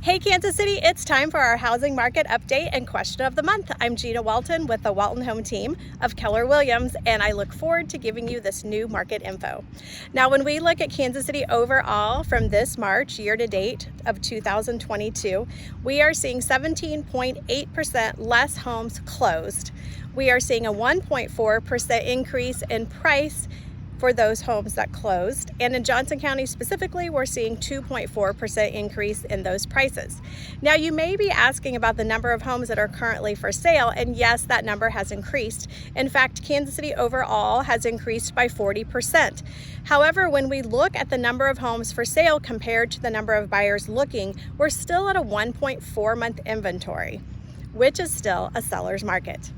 Hey Kansas City, it's time for our housing market update and question of the month. I'm Gina Walton with the Walton Home team of Keller Williams, and I look forward to giving you this new market info. Now, when we look at Kansas City overall from this March year to date of 2022, we are seeing 17.8% less homes closed. We are seeing a 1.4% increase in price for those homes that closed, and in Johnson County specifically, we're seeing 2.4% increase in those prices. Now, you may be asking about the number of homes that are currently for sale, and yes, that number has increased. In fact, Kansas City overall has increased by 40%. However, when we look at the number of homes for sale compared to the number of buyers looking, we're still at a 1.4-month inventory, which is still a seller's market.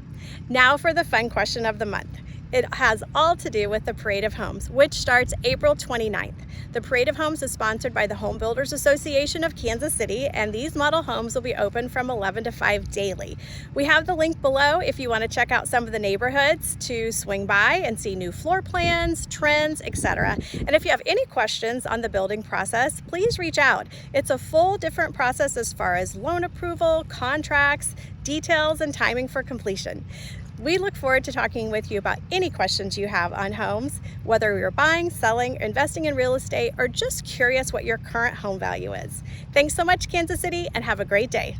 Now for the fun question of the month. It has all to do with the Parade of Homes, which starts April 29th. The Parade of Homes is sponsored by the Home Builders Association of Kansas City, and these model homes will be open from 11 to 5 daily. We have the link below if you want to check out some of the neighborhoods to swing by and see new floor plans, trends, etc. And if you have any questions on the building process, please reach out. It's a full different process as far as loan approval, contracts, details, and timing for completion. We look forward to talking with you about any questions you have on homes, whether you're buying, selling, investing in real estate, or just curious what your current home value is. Thanks so much, Kansas City, and have a great day.